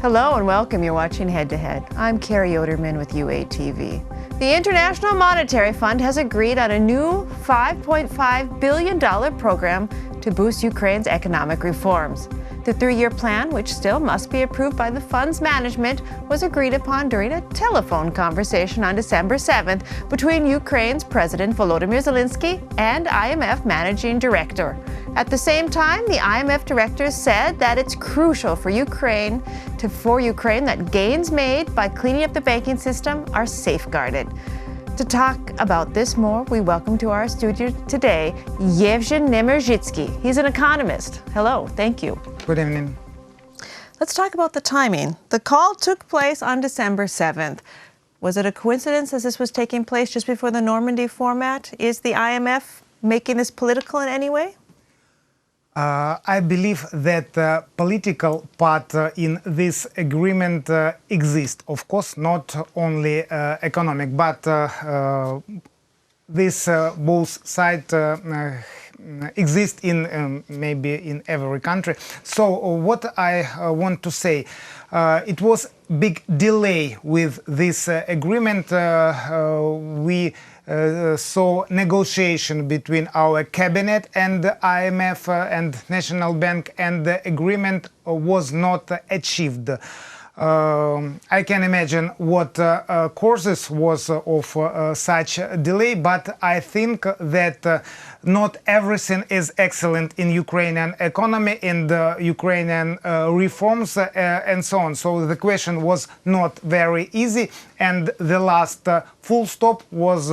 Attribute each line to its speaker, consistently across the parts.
Speaker 1: Hello and welcome. You're watching Head to Head. I'm Carrie Oderman with UATV. The International Monetary Fund has agreed on a new $5.5 billion program to boost Ukraine's economic reforms. The three-year plan, which still must be approved by the fund's management, was agreed upon during a telephone conversation on December 7th between Ukraine's President Volodymyr Zelensky and IMF Managing Director. At the same time, the IMF director said that it's crucial for Ukraine that gains made by cleaning up the banking system are safeguarded. To talk about this more, we welcome to our studio today Yevhen Nevmerzhytskyy. He's an economist. Hello, thank you.
Speaker 2: Good evening.
Speaker 1: Let's talk about the timing. The call took place on December 7th. Was it a coincidence as this was taking place just before the Normandy format? Is the IMF making this political in any way?
Speaker 2: I believe that the political part in this agreement exists. Of course, not only economic, but this both sides exist in maybe in every country. So what I want to say, it was big delay with this agreement. We saw negotiation between our cabinet and the IMF and National Bank, and the agreement was not achieved. I can imagine what causes was of such delay, but I think that not everything is excellent in Ukrainian economy, in the Ukrainian reforms and so on. So the question was not very easy, and the last full stop was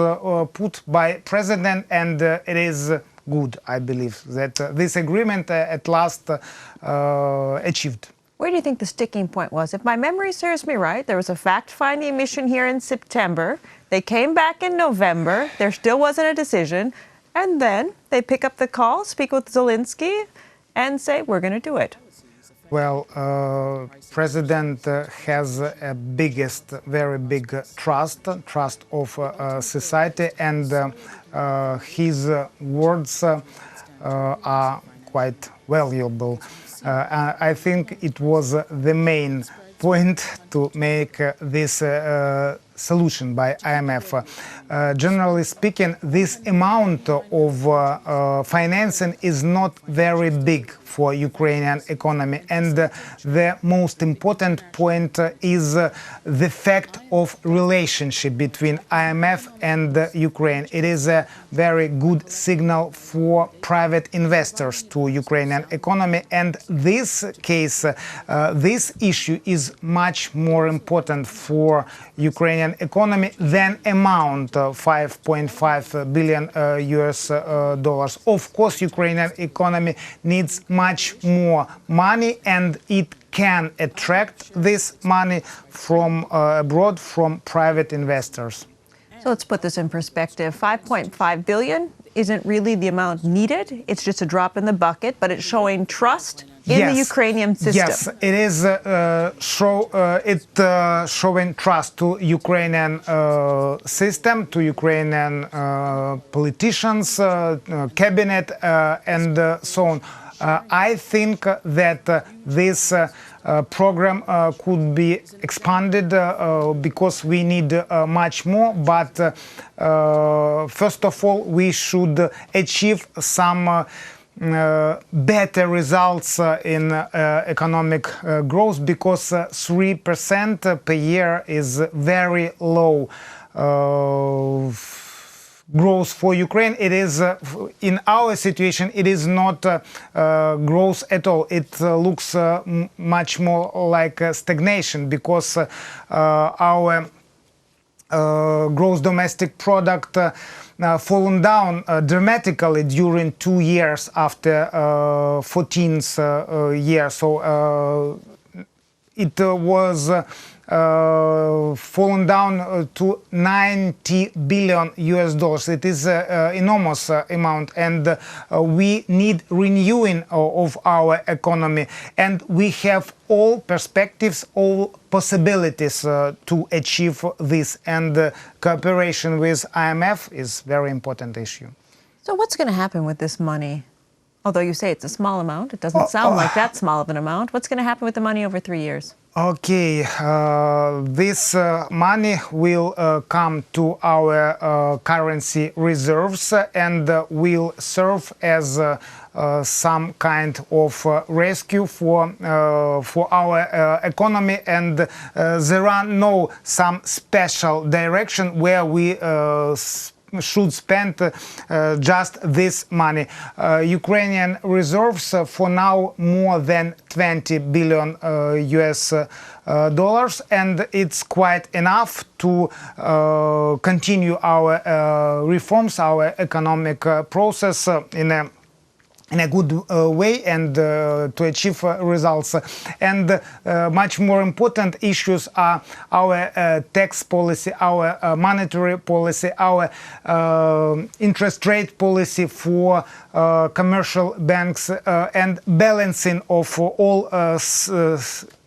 Speaker 2: put by President, and it is good, I believe, that this agreement at last achieved.
Speaker 1: Where do you think the sticking point was? If my memory serves me right, there was a fact-finding mission here in September. They came back in November. There still wasn't a decision. And then they pick up the call, speak with Zelensky, and say, we're going to do it.
Speaker 2: Well, President has a very big trust of society, and his words are quite valuable. I think it was the main point to make this solution by IMF. Generally speaking, this amount of financing is not very big for Ukrainian economy, and the most important point is the fact of relationship between IMF and Ukraine. It is a very good signal for private investors to Ukrainian economy, and this case, this issue is much more important for Ukrainian economy than amount of $5.5 billion US dollars. Of course, Ukrainian economy needs much more money, and it can attract this money from abroad, from private investors.
Speaker 1: So let's put this in perspective. $5.5 billion isn't really the amount needed. It's just a drop in the bucket, but it's showing trust in the Ukrainian system.
Speaker 2: Yes, it is showing trust to Ukrainian system, to Ukrainian politicians, cabinet, and so on. I think that this program could be expanded because we need much more, but first of all, we should achieve some better results in economic growth, because 3% per year is very low growth for Ukraine. It is, in our situation, it is not growth at all. It looks much more like stagnation, because our gross domestic product fallen down dramatically during 2 years after 14th year. So it was fallen down to 90 billion US dollars. It is an enormous amount, and we need renewing of our economy, and we have all perspectives, all possibilities to achieve this, and cooperation with IMF is a very important issue.
Speaker 1: So what's going to happen with this money? Although you say it's a small amount, it doesn't sound like that small of an amount. What's going to happen with the money over 3 years?
Speaker 2: Okay, this money will come to our currency reserves and will serve as some kind of rescue for our economy, and there are no some special direction where we should spend just this money. Ukrainian reserves for now more than 20 billion US dollars, and it's quite enough to continue our reforms, our economic process in a good way and to achieve results. And much more important issues are our tax policy, our monetary policy, our interest rate policy for commercial banks, and balancing of all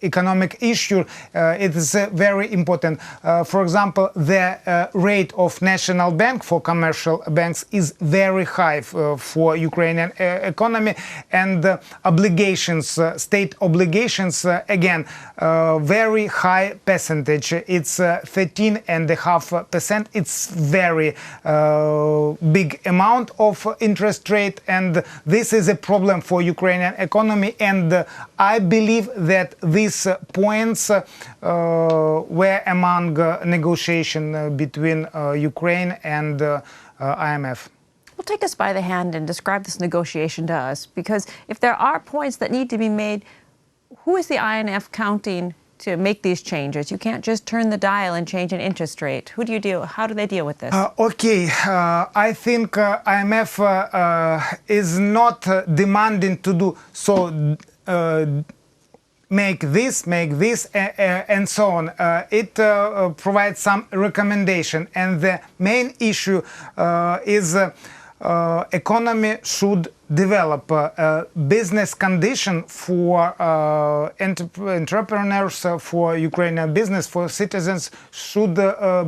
Speaker 2: economic issue. It is very important. For example, the rate of National Bank for commercial banks is very high for Ukrainian economy, and obligations, state obligations, again, very high percentage. It's 13.5%. It's very big amount of interest rate, and this is a problem for Ukrainian economy. And I believe that these points were among negotiation between Ukraine and IMF.
Speaker 1: Well, take us by the hand and describe this negotiation to us, because if there are points that need to be made, who is the IMF counting to make these changes? You can't just turn the dial and change an interest rate. How do they deal with this?
Speaker 2: Okay, I think IMF is not demanding to do so. Make this, and so on. It provides some recommendation, and the main issue is economy should develop business condition for entrepreneurs, for Ukrainian business, for citizens should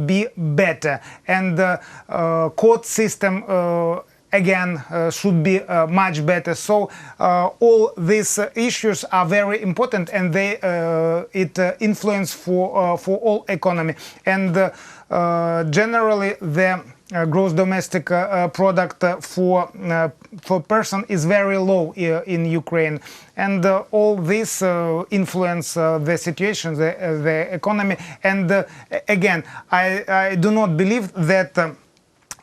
Speaker 2: be better, and court system again should be much better. So all these issues are very important, and they influence for all economy. And generally the gross domestic product for person is very low in Ukraine, and all this influence the situation, the economy. And again, I do not believe that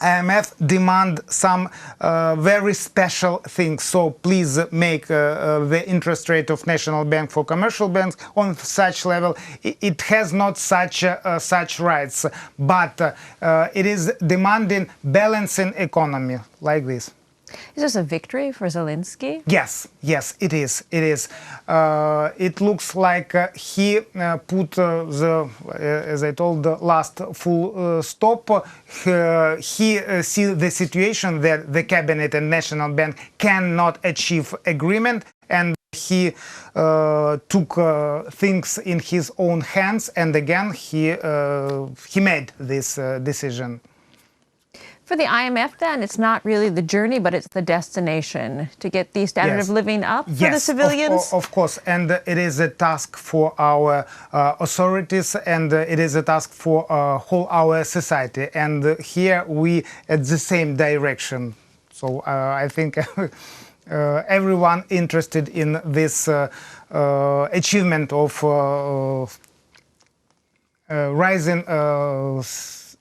Speaker 2: IMF demand some very special things. So please make the interest rate of National Bank for commercial banks on such level. It has not such rights, but it is demanding balancing economy like this.
Speaker 1: Is this a victory for Zelensky?
Speaker 2: Yes, it is. It looks like he put as I told, the last full stop. He see the situation that the cabinet and National Bank cannot achieve agreement, and he took things in his own hands, and again he made this decision.
Speaker 1: For the IMF, then, it's not really the journey, but it's the destination to get the standard of living up for the civilians?
Speaker 2: Of course, and it is a task for our authorities, and it is a task for whole our society. And here we at the same direction. So I think everyone interested in this achievement of rising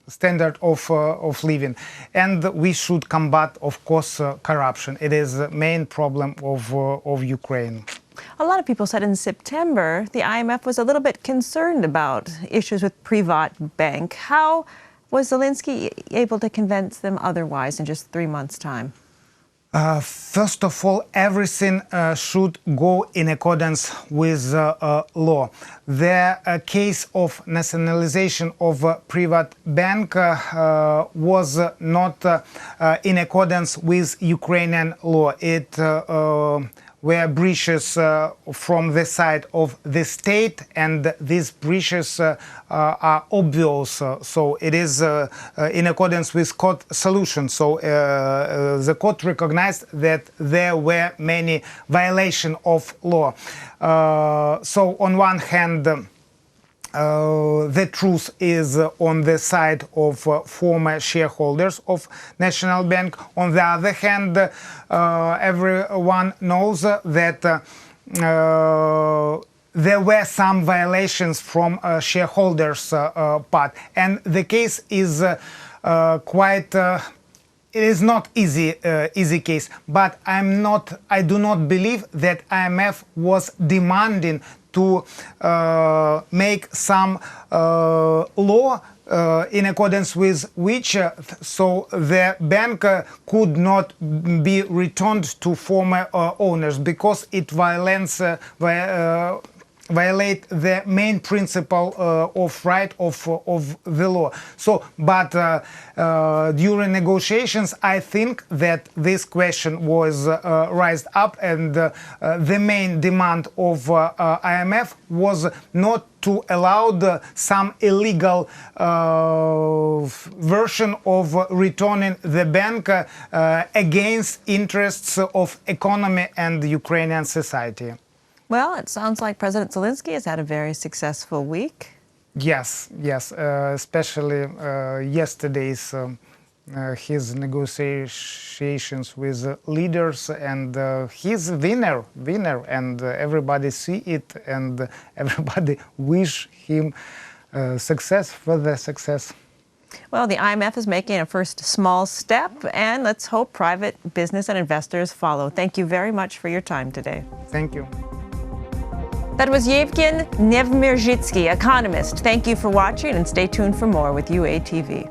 Speaker 2: standard of living, and we should combat, of course, corruption. It is the main problem of Ukraine.
Speaker 1: A lot of people said in September the IMF was a little bit concerned about issues with Privat Bank. How was Zelensky able to convince them otherwise in just 3 months' time?
Speaker 2: First of all, everything should go in accordance with law. The case of nationalization of Privat Bank was not in accordance with Ukrainian law. It were breaches from the side of the state, and these breaches are obvious. So it is in accordance with court solution. So the court recognized that there were many violations of law. So on one hand, the truth is on the side of former shareholders of National Bank. On the other hand, everyone knows that there were some violations from shareholders' part, and the case is quite. It is not easy case, but I do not believe that IMF was demanding to make some law in accordance with which so the bank could not be returned to former owners, because it violate the main principle of right of the law. So, but during negotiations, I think that this question was raised up, and the main demand of IMF was not to allow some illegal version of returning the bank against interests of economy and Ukrainian society.
Speaker 1: Well, it sounds like President Zelensky has had a very successful week.
Speaker 2: Yes, especially yesterday's his negotiations with leaders, and he's winner, and everybody see it, and everybody wish him further success.
Speaker 1: Well, the IMF is making a first small step, and let's hope private business and investors follow. Thank you very much for your time today.
Speaker 2: Thank you.
Speaker 1: That was Yevhen Nevmerzhytskyy, economist. Thank you for watching, and stay tuned for more with UATV.